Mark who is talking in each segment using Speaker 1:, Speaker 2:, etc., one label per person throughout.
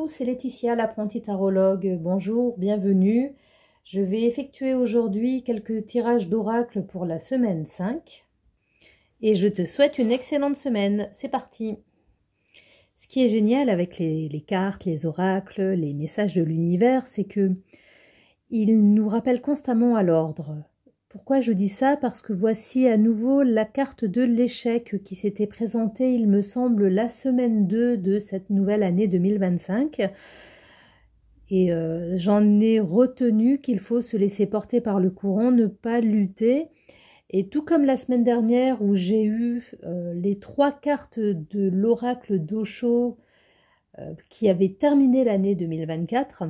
Speaker 1: c'est Laetitia, l'apprentie tarologue. Bonjour, bienvenue. Je vais effectuer aujourd'hui quelques tirages d'oracle pour la semaine 5. Et je te souhaite une excellente semaine. C'est parti. Ce qui est génial avec les cartes, les oracles, les messages de l'univers, c'est que ils nous rappellent constamment à l'ordre. Pourquoi je dis ça? Parce que voici à nouveau la carte de l'échec qui s'était présentée, il me semble, la semaine 2 de cette nouvelle année 2025. Et j'en ai retenu qu'il faut se laisser porter par le courant, ne pas lutter. Et tout comme la semaine dernière où j'ai eu les 3 cartes de l'oracle d'Osho qui avait terminé l'année 2024,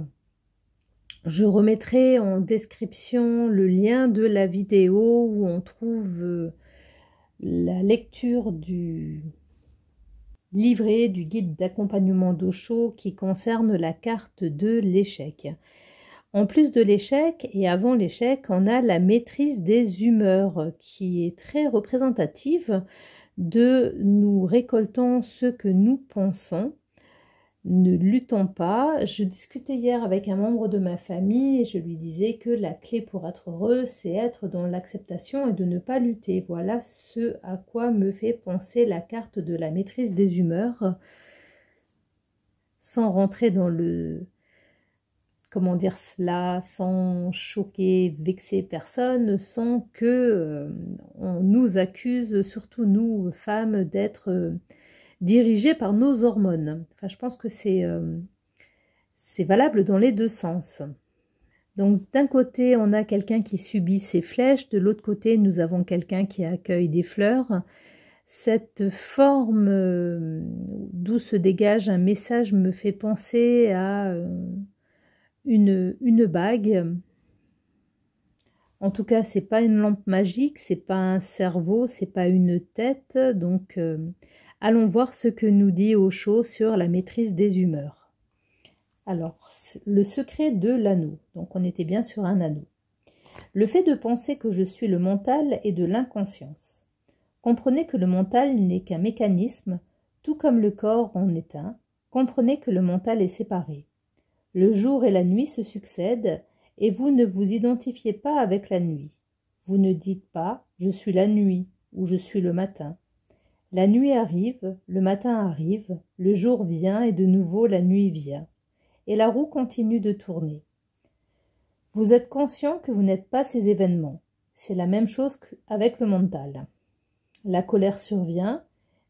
Speaker 1: je remettrai en description le lien de la vidéo où on trouve la lecture du livret du guide d'accompagnement d'Osho qui concerne la carte de l'échec. En plus de l'échec et avant l'échec, on a la maîtrise des humeurs qui est très représentative de nous récoltant ce que nous pensons. Ne luttons pas. Je discutais hier avec un membre de ma famille et je lui disais que la clé pour être heureux, c'est être dans l'acceptation et de ne pas lutter. Voilà ce à quoi me fait penser la carte de la maîtrise des humeurs. Sans rentrer dans le... comment dire cela, sans choquer, vexer personne, sans que on nous accuse, surtout nous, femmes, d'être... dirigé par nos hormones. Enfin, je pense que c'est valable dans les deux sens. Donc, d'un côté, on a quelqu'un qui subit ses flèches. De l'autre côté, nous avons quelqu'un qui accueille des fleurs. Cette forme d'où se dégage un message me fait penser à une bague. En tout cas, c'est pas une lampe magique, c'est pas un cerveau, c'est pas une tête. Donc, allons voir ce que nous dit Osho sur la maîtrise des humeurs. Alors, le secret de l'anneau. Donc, on était bien sur un anneau. Le fait de penser que je suis le mental est de l'inconscience. Comprenez que le mental n'est qu'un mécanisme, tout comme le corps en est un. Comprenez que le mental est séparé. Le jour et la nuit se succèdent, et vous ne vous identifiez pas avec la nuit. Vous ne dites pas « je suis la nuit » ou « je suis le matin ». La nuit arrive, le matin arrive, le jour vient et de nouveau la nuit vient. Et la roue continue de tourner. Vous êtes conscient que vous n'êtes pas ces événements. C'est la même chose qu'avec le mental. La colère survient,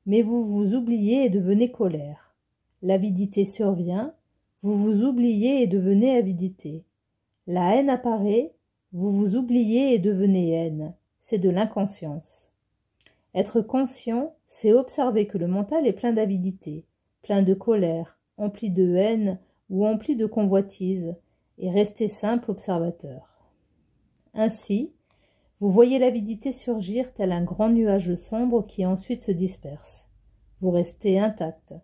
Speaker 1: mais vous vous oubliez et devenez colère. L'avidité survient, vous vous oubliez et devenez avidité. La haine apparaît, vous vous oubliez et devenez haine. C'est de l'inconscience. Être conscient, c'est observer que le mental est plein d'avidité, plein de colère, empli de haine ou empli de convoitise, et rester simple observateur. Ainsi, vous voyez l'avidité surgir tel un grand nuage sombre qui ensuite se disperse. Vous restez intact.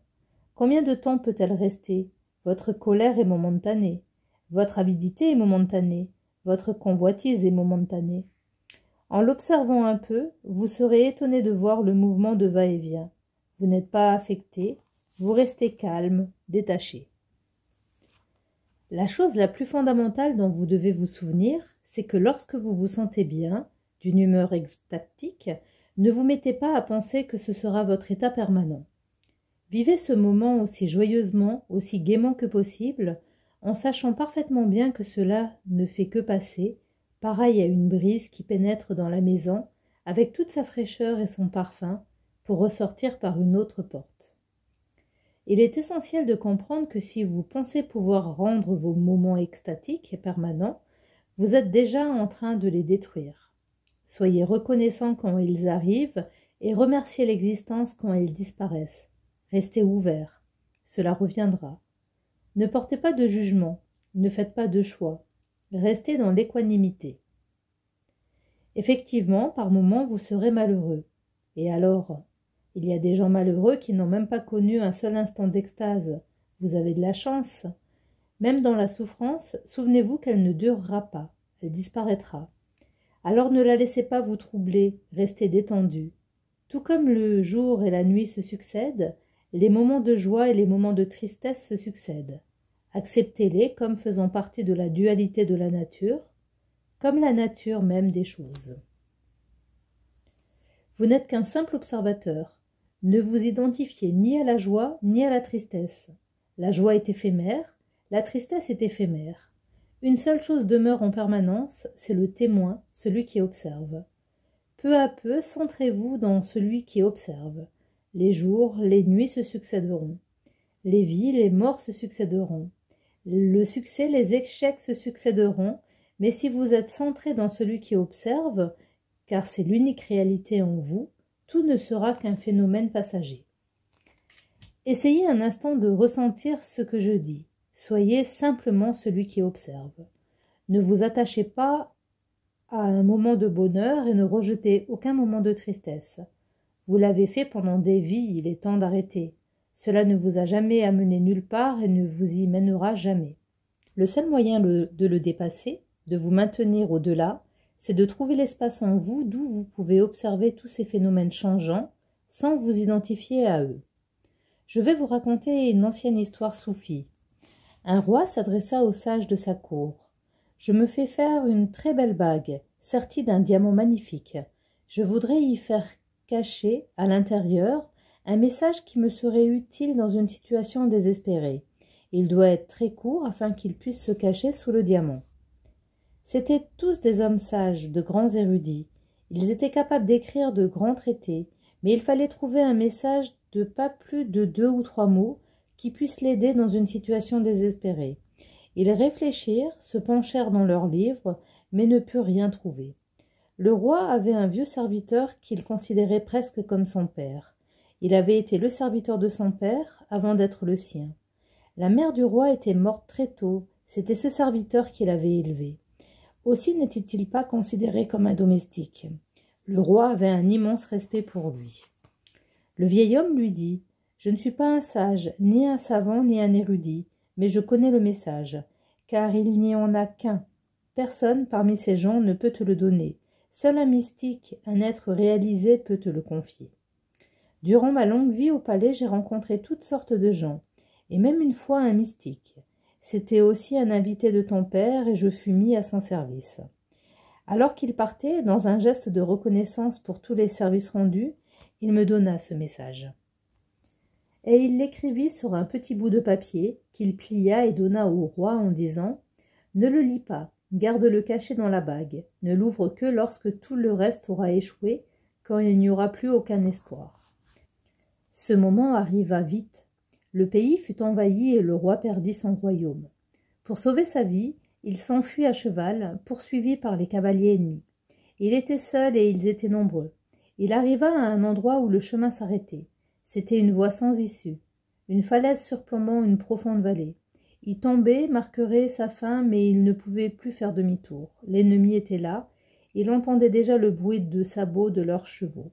Speaker 1: Combien de temps peut-elle rester? Votre colère est momentanée, votre avidité est momentanée, votre convoitise est momentanée. En l'observant un peu, vous serez étonné de voir le mouvement de va-et-vient. Vous n'êtes pas affecté, vous restez calme, détaché. La chose la plus fondamentale dont vous devez vous souvenir, c'est que lorsque vous vous sentez bien, d'une humeur extatique, ne vous mettez pas à penser que ce sera votre état permanent. Vivez ce moment aussi joyeusement, aussi gaiement que possible, en sachant parfaitement bien que cela ne fait que passer, pareil à une brise qui pénètre dans la maison avec toute sa fraîcheur et son parfum pour ressortir par une autre porte. Il est essentiel de comprendre que si vous pensez pouvoir rendre vos moments extatiques et permanents, vous êtes déjà en train de les détruire. Soyez reconnaissants quand ils arrivent et remerciez l'existence quand ils disparaissent. Restez ouverts, cela reviendra. Ne portez pas de jugement, ne faites pas de choix. Restez dans l'équanimité. Effectivement, par moments, vous serez malheureux. Et alors, il y a des gens malheureux qui n'ont même pas connu un seul instant d'extase. Vous avez de la chance. Même dans la souffrance, souvenez-vous qu'elle ne durera pas, elle disparaîtra. Alors ne la laissez pas vous troubler, restez détendu. Tout comme le jour et la nuit se succèdent, les moments de joie et les moments de tristesse se succèdent. Acceptez-les comme faisant partie de la dualité de la nature, comme la nature même des choses. Vous n'êtes qu'un simple observateur. Ne vous identifiez ni à la joie ni à la tristesse. La joie est éphémère, la tristesse est éphémère. Une seule chose demeure en permanence, c'est le témoin, celui qui observe. Peu à peu, centrez-vous dans celui qui observe. Les jours, les nuits se succéderont. Les vies, les morts se succéderont. Le succès, les échecs se succéderont, mais si vous êtes centré dans celui qui observe, car c'est l'unique réalité en vous, tout ne sera qu'un phénomène passager. Essayez un instant de ressentir ce que je dis. Soyez simplement celui qui observe. Ne vous attachez pas à un moment de bonheur et ne rejetez aucun moment de tristesse. Vous l'avez fait pendant des vies, il est temps d'arrêter. Cela ne vous a jamais amené nulle part et ne vous y mènera jamais. Le seul moyen de le dépasser, de vous maintenir au-delà, c'est de trouver l'espace en vous d'où vous pouvez observer tous ces phénomènes changeants sans vous identifier à eux. Je vais vous raconter une ancienne histoire soufie. Un roi s'adressa aux sages de sa cour. « Je me fais faire une très belle bague, sertie d'un diamant magnifique. Je voudrais y faire cacher, à l'intérieur, un message qui me serait utile dans une situation désespérée. Il doit être très court afin qu'il puisse se cacher sous le diamant. » C'étaient tous des hommes sages, de grands érudits. Ils étaient capables d'écrire de grands traités, mais il fallait trouver un message de pas plus de 2 ou 3 mots qui puisse l'aider dans une situation désespérée. Ils réfléchirent, se penchèrent dans leurs livres, mais ne purent rien trouver. Le roi avait un vieux serviteur qu'il considérait presque comme son père. Il avait été le serviteur de son père avant d'être le sien. La mère du roi était morte très tôt, c'était ce serviteur qui l'avait élevé. Aussi n'était-il pas considéré comme un domestique. Le roi avait un immense respect pour lui. Le vieil homme lui dit « Je ne suis pas un sage, ni un savant, ni un érudit, mais je connais le message, car il n'y en a qu'un. Personne parmi ces gens ne peut te le donner. Seul un mystique, un être réalisé peut te le confier. Durant ma longue vie au palais, j'ai rencontré toutes sortes de gens, et même une fois un mystique. C'était aussi un invité de ton père, et je fus mis à son service. » Alors qu'il partait, dans un geste de reconnaissance pour tous les services rendus, il me donna ce message. Et il l'écrivit sur un petit bout de papier qu'il plia et donna au roi en disant « Ne le lis pas, garde-le caché dans la bague, ne l'ouvre que lorsque tout le reste aura échoué, quand il n'y aura plus aucun espoir. » Ce moment arriva vite. Le pays fut envahi et le roi perdit son royaume. Pour sauver sa vie, il s'enfuit à cheval, poursuivi par les cavaliers ennemis. Il était seul et ils étaient nombreux. Il arriva à un endroit où le chemin s'arrêtait. C'était une voie sans issue, une falaise surplombant une profonde vallée. Y tomber marquerait sa fin, mais il ne pouvait plus faire demi-tour. L'ennemi était là, il entendait déjà le bruit de sabots de leurs chevaux.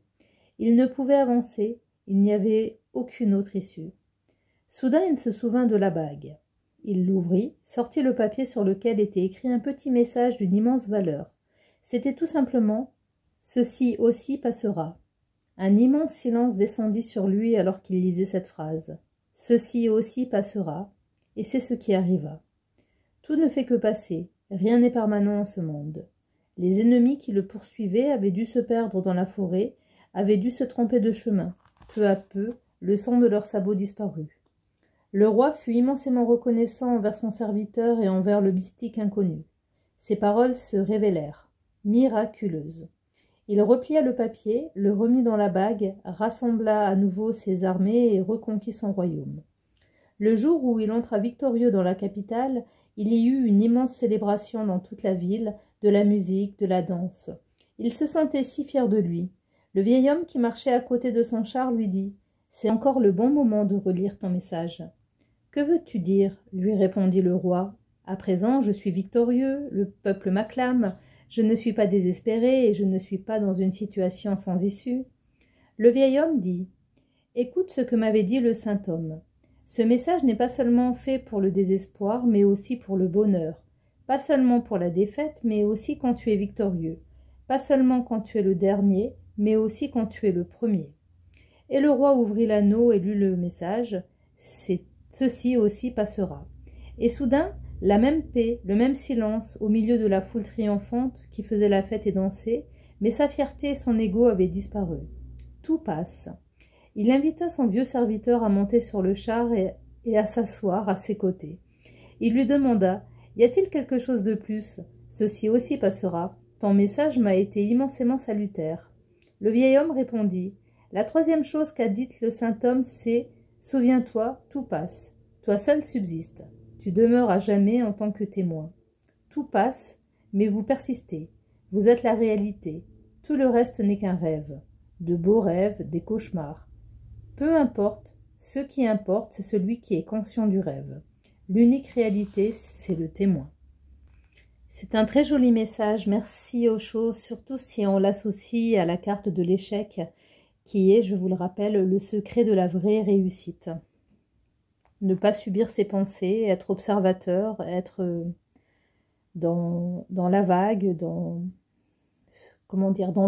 Speaker 1: Il ne pouvait avancer, il n'y avait aucune autre issue. Soudain il se souvint de la bague. Il l'ouvrit, sortit le papier sur lequel était écrit un petit message d'une immense valeur. C'était tout simplement « Ceci aussi passera ». Un immense silence descendit sur lui alors qu'il lisait cette phrase. « Ceci aussi passera », et c'est ce qui arriva. Tout ne fait que passer, rien n'est permanent en ce monde. Les ennemis qui le poursuivaient avaient dû se perdre dans la forêt, avaient dû se tromper de chemin. Peu à peu, le son de leurs sabots disparut. Le roi fut immensément reconnaissant envers son serviteur et envers le mystique inconnu. Ses paroles se révélèrent, miraculeuses. Il replia le papier, le remit dans la bague, rassembla à nouveau ses armées et reconquit son royaume. Le jour où il entra victorieux dans la capitale, il y eut une immense célébration dans toute la ville, de la musique, de la danse. Il se sentait si fier de lui. Le vieil homme qui marchait à côté de son char lui dit « C'est encore le bon moment de relire ton message. »« Que veux-tu dire ?» lui répondit le roi. « À présent, je suis victorieux, le peuple m'acclame, je ne suis pas désespéré et je ne suis pas dans une situation sans issue. » Le vieil homme dit « Écoute ce que m'avait dit le saint homme. Ce message n'est pas seulement fait pour le désespoir, mais aussi pour le bonheur. Pas seulement pour la défaite, mais aussi quand tu es victorieux. Pas seulement quand tu es le dernier, mais aussi quand tu es le premier. » Et le roi ouvrit l'anneau et lut le message. « Ceci aussi passera. » Et soudain, la même paix, le même silence au milieu de la foule triomphante qui faisait la fête et dansait, mais sa fierté et son ego avaient disparu. Tout passe. Il invita son vieux serviteur à monter sur le char et à s'asseoir à ses côtés. Il lui demanda « Y a-t-il quelque chose de plus? Ceci aussi passera. Ton message m'a été immensément salutaire. » Le vieil homme répondit « La troisième chose qu'a dite le saint homme, c'est « Souviens-toi, tout passe. Toi seul subsiste. Tu demeures à jamais en tant que témoin. Tout passe, mais vous persistez. Vous êtes la réalité. Tout le reste n'est qu'un rêve. De beaux rêves, des cauchemars. Peu importe, ce qui importe, c'est celui qui est conscient du rêve. L'unique réalité, c'est le témoin. » C'est un très joli message, merci Osho, surtout si on l'associe à la carte de l'échec, qui est, je vous le rappelle, le secret de la vraie réussite. Ne pas subir ses pensées, être observateur, être dans la vague, dans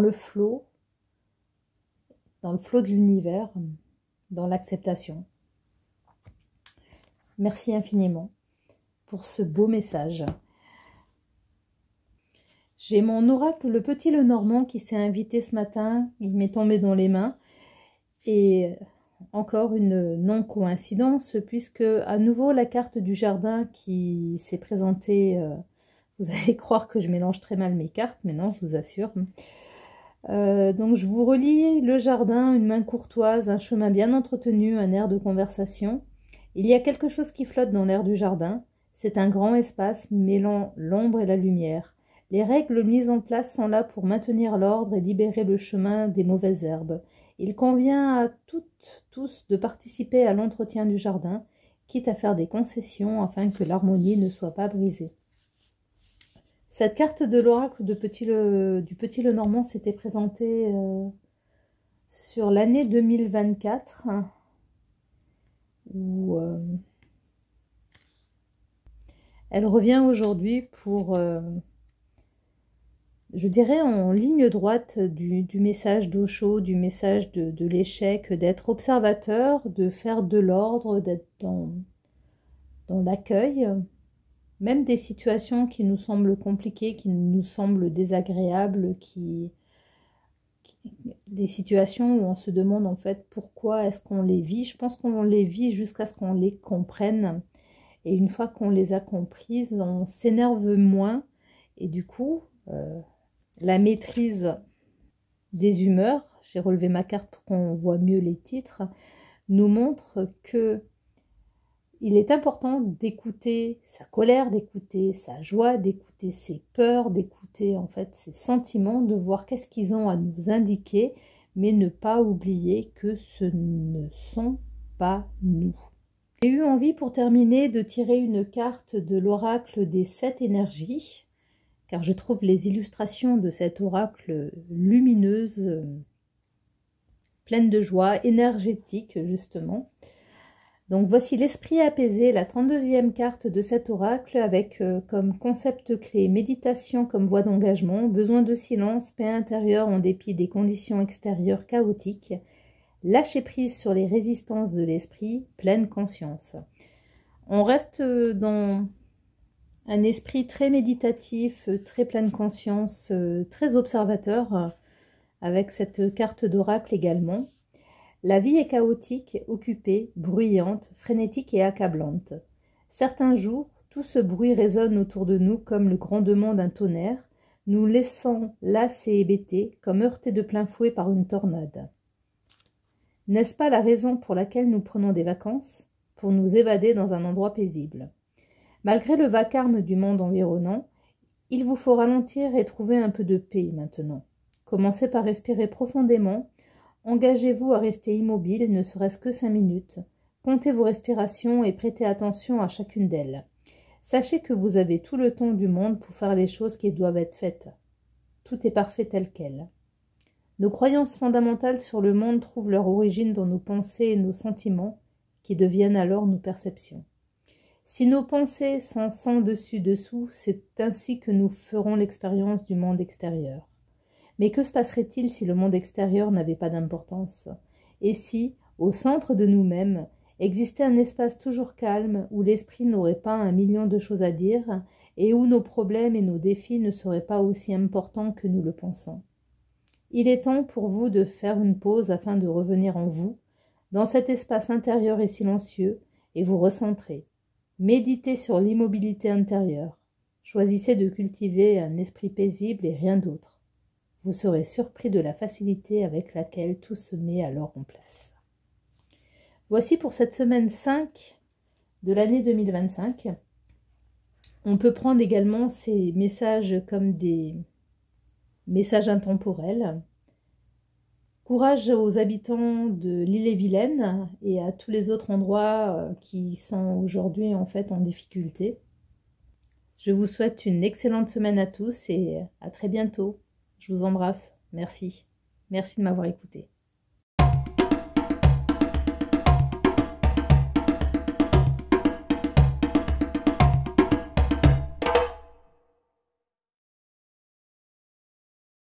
Speaker 1: le flot de l'univers, dans l'acceptation. Merci infiniment pour ce beau message. J'ai mon oracle, le petit Lenormand, qui s'est invité ce matin. Il m'est tombé dans les mains. Et encore une non-coïncidence, puisque à nouveau la carte du jardin qui s'est présentée, vous allez croire que je mélange très mal mes cartes, mais non, je vous assure. Donc je vous relis le jardin, une main courtoise, un chemin bien entretenu, un air de conversation. Il y a quelque chose qui flotte dans l'air du jardin. C'est un grand espace mêlant l'ombre et la lumière. Les règles mises en place sont là pour maintenir l'ordre et libérer le chemin des mauvaises herbes. Il convient à tous de participer à l'entretien du jardin, quitte à faire des concessions afin que l'harmonie ne soit pas brisée. Cette carte de l'oracle du Petit Lenormand s'était présentée sur l'année 2024, où elle revient aujourd'hui pour... je dirais en ligne droite du message d'Osho, du message de l'échec, d'être observateur, de faire de l'ordre, d'être dans l'accueil, même des situations qui nous semblent compliquées, qui nous semblent désagréables, des situations où on se demande en fait pourquoi est-ce qu'on les vit. Je pense qu'on les vit jusqu'à ce qu'on les comprenne. Et une fois qu'on les a comprises, on s'énerve moins. Et du coup... la maîtrise des humeurs, j'ai relevé ma carte pour qu'on voit mieux les titres, nous montre que il est important d'écouter sa colère, d'écouter sa joie, d'écouter ses peurs, d'écouter en fait ses sentiments, de voir qu'est-ce qu'ils ont à nous indiquer, mais ne pas oublier que ce ne sont pas nous. J'ai eu envie pour terminer de tirer une carte de l'oracle des 7 énergies, car je trouve les illustrations de cet oracle lumineuses, pleines de joie, énergétiques justement. Donc voici l'esprit apaisé, la 32e carte de cet oracle, avec comme concept clé méditation comme voie d'engagement, besoin de silence, paix intérieure en dépit des conditions extérieures chaotiques, lâcher prise sur les résistances de l'esprit, pleine conscience. On reste dans... un esprit très méditatif, très pleine conscience, très observateur, avec cette carte d'oracle également. La vie est chaotique, occupée, bruyante, frénétique et accablante. Certains jours, tout ce bruit résonne autour de nous comme le grondement d'un tonnerre, nous laissant lassés et hébétés, comme heurtés de plein fouet par une tornade. N'est-ce pas la raison pour laquelle nous prenons des vacances? Pour nous évader dans un endroit paisible. Malgré le vacarme du monde environnant, il vous faut ralentir et trouver un peu de paix maintenant. Commencez par respirer profondément, engagez-vous à rester immobile, ne serait-ce que 5 minutes. Comptez vos respirations et prêtez attention à chacune d'elles. Sachez que vous avez tout le temps du monde pour faire les choses qui doivent être faites. Tout est parfait tel quel. Nos croyances fondamentales sur le monde trouvent leur origine dans nos pensées et nos sentiments, qui deviennent alors nos perceptions. Si nos pensées sont sans dessus-dessous, c'est ainsi que nous ferons l'expérience du monde extérieur. Mais que se passerait-il si le monde extérieur n'avait pas d'importance? Et si, au centre de nous-mêmes, Existait un espace toujours calme où l'esprit n'aurait pas 1 million de choses à dire et où nos problèmes et nos défis ne seraient pas aussi importants que nous le pensons. Il est temps pour vous de faire une pause afin de revenir en vous, dans cet espace intérieur et silencieux, et vous recentrer. Méditez sur l'immobilité intérieure. Choisissez de cultiver un esprit paisible et rien d'autre. Vous serez surpris de la facilité avec laquelle tout se met alors en place. Voici pour cette semaine 5 de l'année 2025. On peut prendre également ces messages comme des messages intemporels. Courage aux habitants de l'île-et-Vilaine et à tous les autres endroits qui sont aujourd'hui en fait en difficulté. Je vous souhaite une excellente semaine à tous et à très bientôt. Je vous embrasse. Merci. Merci de m'avoir écouté.